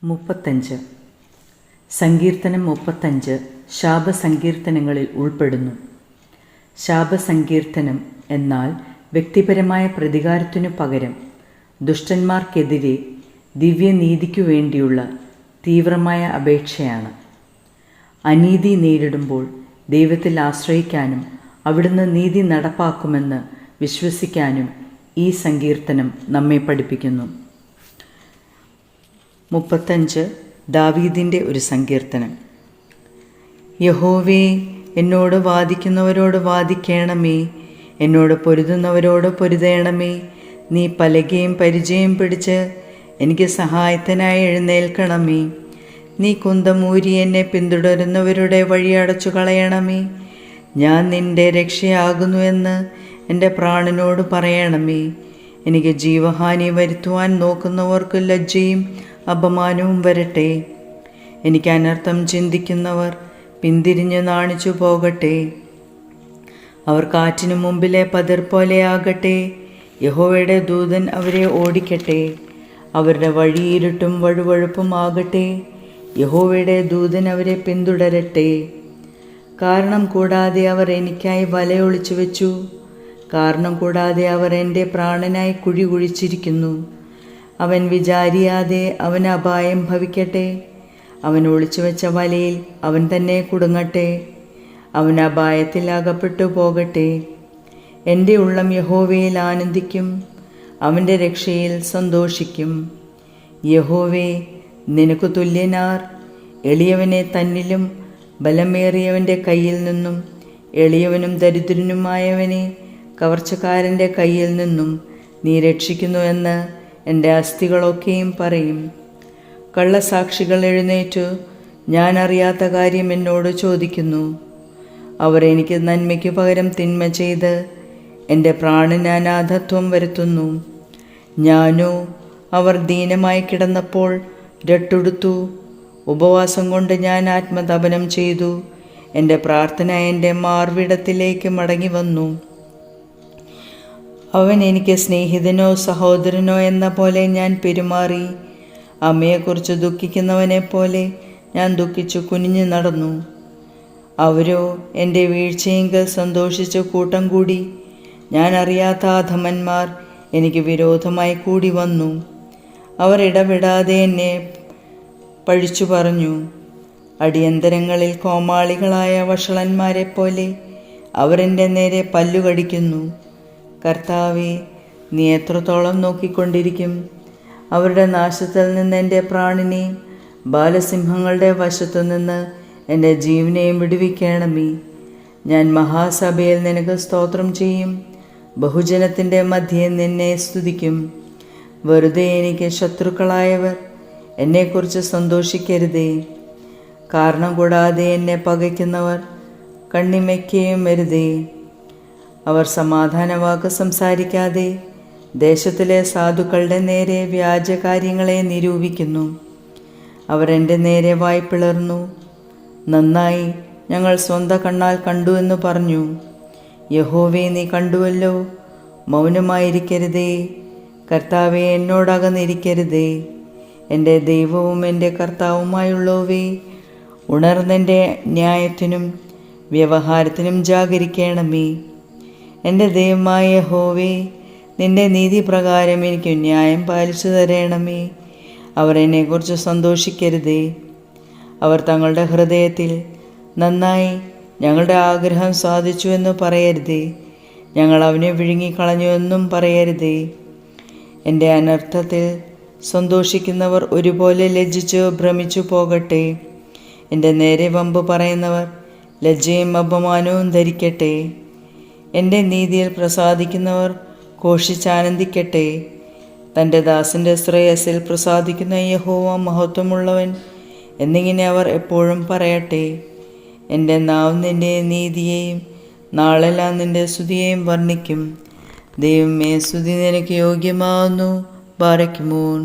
35. സങ്കീർത്തനം 35 ശാപസങ്കീർത്തനങ്ങളിൽ ഉൾപ്പെടുന്നു. ശാപസങ്കീർത്തനം എന്നാൽ വ്യക്തിപരമായ പ്രതികാരത്തിനു പകരം ദുഷ്ടന്മാർക്കെതിരെ ദിവ്യനീതിക്കു വേണ്ടിയുള്ള തീവ്രമായ അപേക്ഷയാണ്. അനീതി നേരിടുമ്പോൾ ദൈവത്തിൽ ആശ്രയിക്കാനും അവിടുന്ന് നീതി നടപ്പാക്കുമെന്ന് വിശ്വസിക്കാനും ഈ സങ്കീർത്തനം നമ്മെ പഠിപ്പിക്കുന്നു. 35 ദാവീദിൻ്റെ ഒരു സങ്കീർത്തനം. യഹോവേ, എന്നോട് വാദിക്കുന്നവരോട് വാദിക്കണമേ, എന്നോട് പൊരുതുന്നവരോട് പൊരുതേണമേ. നീ പലകയും പരിചയം പിടിച്ച് എനിക്ക് സഹായത്തിനായി എഴുന്നേൽക്കണമേ. നീ കുന്തമൂരി എന്നെ പിന്തുടരുന്നവരുടെ വഴി അടച്ചു കളയണമേ. ഞാൻ നിന്റെ രക്ഷയാകുന്നു എന്ന് എൻ്റെ പ്രാണനോട് പറയണമേ. എനിക്ക് ജീവഹാനി വരുത്തുവാൻ നോക്കുന്നവർക്ക് ലജ്ജയും അപമാനവും വരട്ടെ. എനിക്ക് അനർത്ഥം ചിന്തിക്കുന്നവർ പിന്തിരിഞ്ഞ് നാണിച്ചു പോകട്ടെ. അവർ കാറ്റിനു മുമ്പിലെ പതിർ പോലെയാകട്ടെ. യഹോവയുടെ ദൂതൻ അവരെ ഓടിക്കട്ടെ. അവരുടെ വഴി ഇരുട്ടും വഴുവഴുപ്പും ആകട്ടെ. യഹോവയുടെ ദൂതൻ അവരെ പിന്തുടരട്ടെ. കാരണം കൂടാതെ അവർ എനിക്കായി വലയൊളിച്ചു വെച്ചു. കാരണം കൂടാതെ അവർ എൻ്റെ പ്രാണനായി കുഴി കുഴിച്ചിരിക്കുന്നു. അവൻ വിചാരിയാതെ അവന് അപായം ഭവിക്കട്ടെ. അവൻ ഒളിച്ചു വെച്ച വലയിൽ അവൻ തന്നെ കുടുങ്ങട്ടെ. അവൻ അപായത്തിൽ അകപ്പെട്ടു പോകട്ടെ. എൻ്റെ ഉള്ളം യഹോവയിൽ ആനന്ദിക്കും, അവൻ്റെ രക്ഷയിൽ സന്തോഷിക്കും. യഹോവേ, നിനക്ക് തുല്യനാർ? എളിയവനെ തന്നിലും ബലമേറിയവൻ്റെ കയ്യിൽ നിന്നും, എളിയവനും ദരിദ്രനുമായവനെ കവർച്ചക്കാരൻ്റെ കയ്യിൽ നിന്നും നീ രക്ഷിക്കുന്നു എന്ന് എൻ്റെ അസ്ഥികളൊക്കെയും പറയും. കള്ളസാക്ഷികൾ എഴുന്നേറ്റു ഞാൻ അറിയാത്ത കാര്യം എന്നോട് ചോദിക്കുന്നു. അവർ എനിക്ക് നന്മയ്ക്കു പകരം തിന്മ ചെയ്ത് എൻ്റെ പ്രാണന് അനാഥത്വം വരുത്തുന്നു. ഞാനോ അവർ ദീനമായി കിടന്നപ്പോൾ രട്ടുടുത്തു. ഉപവാസം കൊണ്ട് ഞാൻ ആത്മതപനം ചെയ്തു. എൻ്റെ പ്രാർത്ഥന എൻ്റെ മാർവിടത്തിലേക്ക് മടങ്ങി വന്നു. അവൻ എനിക്ക് സ്നേഹിതനോ സഹോദരനോ എന്ന പോലെ ഞാൻ പെരുമാറി. അമ്മയെക്കുറിച്ച് ദുഃഖിക്കുന്നവനെ പോലെ ഞാൻ ദുഃഖിച്ചു കുനിഞ്ഞു നടന്നു. അവരോ എൻ്റെ വീഴ്ചയെങ്കിൽ സന്തോഷിച്ച് കൂട്ടം കൂടി. ഞാൻ അറിയാത്ത അധമന്മാർ എനിക്ക് വിരോധമായി കൂടി വന്നു. അവർ ഇടവിടാതെ എന്നെ പഴിച്ചു പറഞ്ഞു. അടിയന്തരങ്ങളിൽ കോമാളികളായ വഷളന്മാരെ പോലെ അവർ എൻ്റെ നേരെ പല്ലുകടിക്കുന്നു. കർത്താവേ, നീ എത്രത്തോളം നോക്കിക്കൊണ്ടിരിക്കും? അവരുടെ നാശത്തിൽ നിന്ന് എൻ്റെ പ്രാണനെയും ബാലസിംഹങ്ങളുടെ വശത്തു നിന്ന് എൻ്റെ ജീവനെയും വിടുവിക്കണമേ. ഞാൻ മഹാസഭയിൽ നിനക്ക് സ്തോത്രം ചെയ്യും. ബഹുജനത്തിൻ്റെ മധ്യേ നിന്നെ സ്തുതിക്കും. വെറുതെ എനിക്ക് ശത്രുക്കളായവർ എന്നെക്കുറിച്ച് സന്തോഷിക്കരുതേ. കാരണം കൂടാതെ എന്നെ പകയ്ക്കുന്നവർ കണ്ണിമയ്ക്കുകയും വരുതേ. അവർ സമാധാനവാക്ക് സംസാരിക്കാതെ ദേശത്തിലെ സാധുക്കളുടെ നേരെ വ്യാജകാര്യങ്ങളെ നിരൂപിക്കുന്നു. അവർ എൻ്റെ നേരെ വായ് പിളർന്നു. നന്നായി, ഞങ്ങൾ സ്വന്തം കണ്ണാൽ കണ്ടു എന്ന് പറഞ്ഞു. യഹോവേ, നീ കണ്ടുവല്ലോ, മൗനമായിരിക്കരുതേ. കർത്താവെ, എന്നോടകന്നിരിക്കരുതേ. എൻ്റെ ദൈവവും എൻ്റെ കർത്താവുമായുള്ളവേ, ഉണർന്നെൻ്റെ ന്യായത്തിനും വ്യവഹാരത്തിനും ജാഗരിക്കണമേ. എൻ്റെ ദൈവമായ യഹോവേ, നിൻ്റെ നീതി പ്രകാരം എനിക്ക് ന്യായം പാലിച്ചു തരണമേ. അവർ എന്നെക്കുറിച്ച് സന്തോഷിക്കരുതേ. അവർ തങ്ങളുടെ ഹൃദയത്തിൽ നന്നായി, ഞങ്ങളുടെ ആഗ്രഹം സാധിച്ചു എന്ന് പറയരുതേ. ഞങ്ങൾ അവനെ വിഴുങ്ങിക്കളഞ്ഞു എന്നും പറയരുതേ. എൻ്റെ അനർത്ഥത്തിൽ സന്തോഷിക്കുന്നവർ ഒരുപോലെ ലജ്ജിച്ച് ഭ്രമിച്ചു പോകട്ടെ. എൻ്റെ നേരെ വമ്പ് പറയുന്നവർ ലജ്ജയും അപമാനവും ധരിക്കട്ടെ. എൻ്റെ നീതിയിൽ പ്രസാദിക്കുന്നവർ ഘോഷിച്ചാനന്ദിക്കട്ടെ. തൻ്റെ ദാസൻ്റെ ശ്രേയസിൽ പ്രസാദിക്കുന്ന യഹോവ മഹത്വമുള്ളവൻ എന്നിങ്ങനെ അവർ എപ്പോഴും പറയട്ടെ. എൻ്റെ നാവ് നിൻ്റെ നീതിയെയും നാളെല്ലാം നിൻ്റെ സ്തുതിയെയും വർണ്ണിക്കും. ദൈവമേ, സ്തുതി നിനക്ക് യോഗ്യമാവുന്നു. ബാരക്കുമോൻ.